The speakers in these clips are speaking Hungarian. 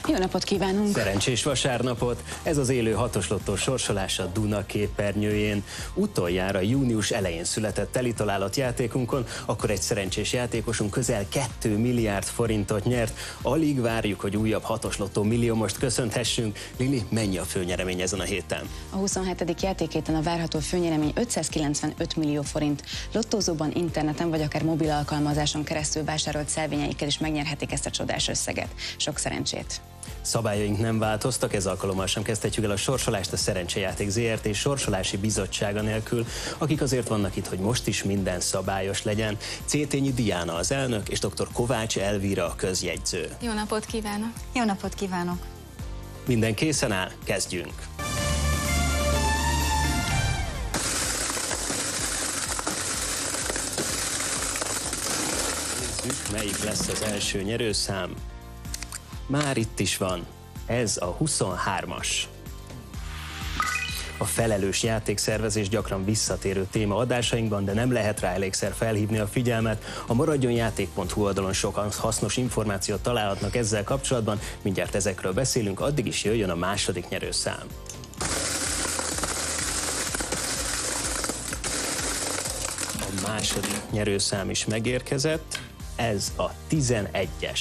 Jó napot kívánunk! Szerencsés vasárnapot! Ez az élő hatos lottó sorsolása Duna képernyőjén. Utoljára június elején született telitalálat játékunkon, akkor egy szerencsés játékosunk közel 2 milliárd forintot nyert. Alig várjuk, hogy újabb hatos lottó milliómost köszönthessünk. Lili, mennyi a főnyeremény ezen a héten? A 27. játékhéten a várható főnyeremény 595 millió forint. Lottózóban, interneten vagy akár mobil alkalmazáson keresztül vásárolt szelvényeikkel is megnyerhetik ezt a csodás összeget. Sok szerencsét! Szabályaink nem változtak, ez alkalommal sem kezdhetjük el a sorsolást a Szerencsejáték ZRT sorsolási bizottsága nélkül, akik azért vannak itt, hogy most is minden szabályos legyen. Cétényi Diana az elnök, és dr. Kovács Elvíra a közjegyző. Jó napot kívánok! Jó napot kívánok! Minden készen áll, kezdjünk! Nézzük, melyik lesz az első nyerőszám. Már itt is van. Ez a 23-as. A felelős játékszervezés gyakran visszatérő téma adásainkban, de nem lehet rá elégszer felhívni a figyelmet. A maradjonjáték.hu oldalon sok hasznos információt találhatnak ezzel kapcsolatban. Mindjárt ezekről beszélünk, addig is jöjjön a második nyerőszám. A második nyerőszám is megérkezett. Ez a 11-es.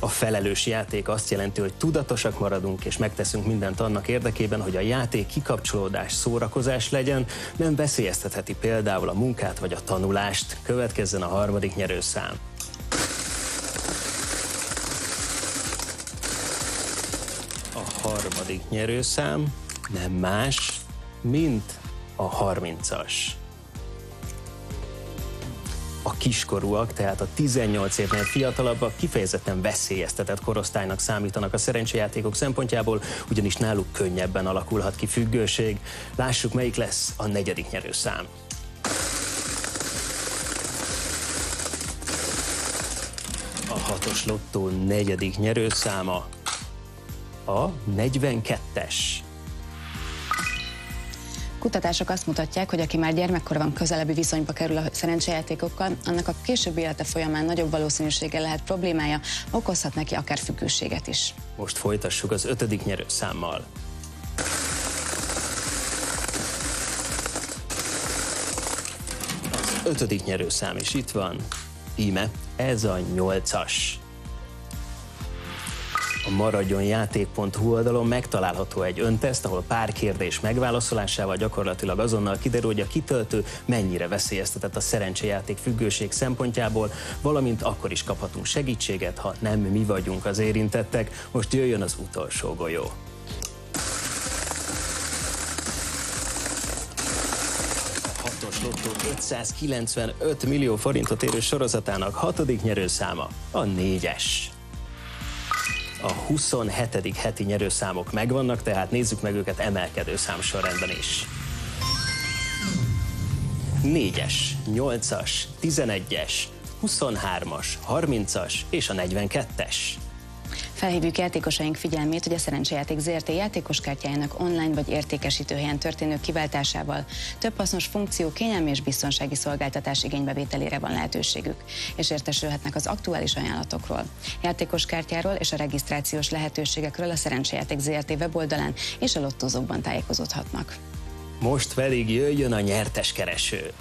A felelős játék azt jelenti, hogy tudatosak maradunk és megteszünk mindent annak érdekében, hogy a játék kikapcsolódás, szórakozás legyen, nem veszélyeztetheti például a munkát vagy a tanulást. Következzen a harmadik nyerőszám. A harmadik nyerőszám nem más, mint a 30-as. A kiskorúak, tehát a 18 évnél fiatalabbak kifejezetten veszélyeztetett korosztálynak számítanak a szerencsejátékok szempontjából, ugyanis náluk könnyebben alakulhat ki függőség. Lássuk, melyik lesz a negyedik nyerőszám. A hatos lottó negyedik nyerőszáma a 42-es. Kutatások azt mutatják, hogy aki már gyermekkorban közelebbi viszonyba kerül a szerencsejátékokkal, annak a későbbi élete folyamán nagyobb valószínűséggel lehet problémája, okozhat neki akár függőséget is. Most folytassuk az ötödik nyerőszámmal. Az ötödik nyerőszám is itt van. Íme, ez a 8-as. A maradjonjáték.hu oldalon megtalálható egy önteszt, ahol pár kérdés megválaszolásával gyakorlatilag azonnal kiderül, hogy a kitöltő mennyire veszélyeztetett a szerencsejáték függőség szempontjából, valamint akkor is kaphatunk segítséget, ha nem mi vagyunk az érintettek. Most jöjjön az utolsó golyó. A hatos lottó 595 millió forintot érő sorozatának hatodik nyerőszáma a 4-es. A 27. heti nyerőszámok megvannak, tehát nézzük meg őket emelkedő számsorrendben is. 4-es, 8-as, 11-es, 23-as, 30-as és a 42-es. Felhívjuk játékosaink figyelmét, hogy a Szerencsejáték ZRT játékoskártyájának online vagy értékesítőhelyen történő kiváltásával több hasznos funkció, kényelmi és biztonsági szolgáltatás igénybevételére van lehetőségük, és értesülhetnek az aktuális ajánlatokról. Játékoskártyáról és a regisztrációs lehetőségekről a Szerencsejáték ZRT weboldalán és a lottózókban tájékozódhatnak. Most pedig jöjjön a nyerteskereső.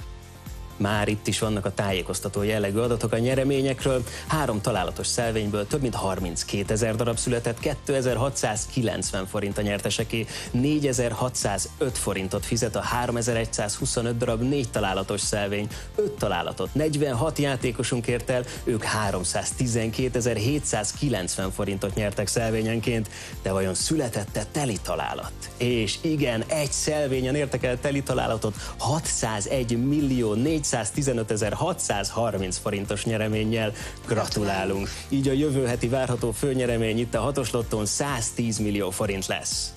Már itt is vannak a tájékoztató jellegű adatok a nyereményekről. 3 találatos szelvényből több mint 32 000 darab született, 2690 forint a nyerteseké, 4605 forintot fizet a 3125 darab 4 találatos szelvény, 5 találatot 46 játékosunk ért el, ők 312 790 forintot nyertek szelvényenként, de vajon született-e teli találat? És igen, egy szelvényen értek el teli találatot 601 millió 415 630 forintos nyereménnyel. Gratulálunk! Így a jövő heti várható főnyeremény itt a hatos lottón 110 millió forint lesz.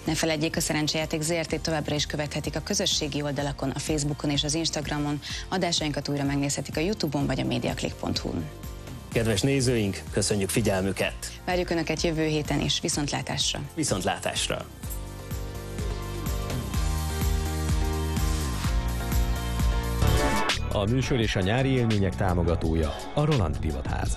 Ne feledjék, a Szerencsejáték ZRT továbbra is követhetik a közösségi oldalakon, a Facebookon és az Instagramon. Adásainkat újra megnézhetik a YouTube-on vagy a mediaclick.hu-n. Kedves nézőink, köszönjük figyelmüket! Várjuk Önöket jövő héten is. Viszontlátásra! Viszontlátásra! A műsor és a nyári élmények támogatója a Roland Privatház.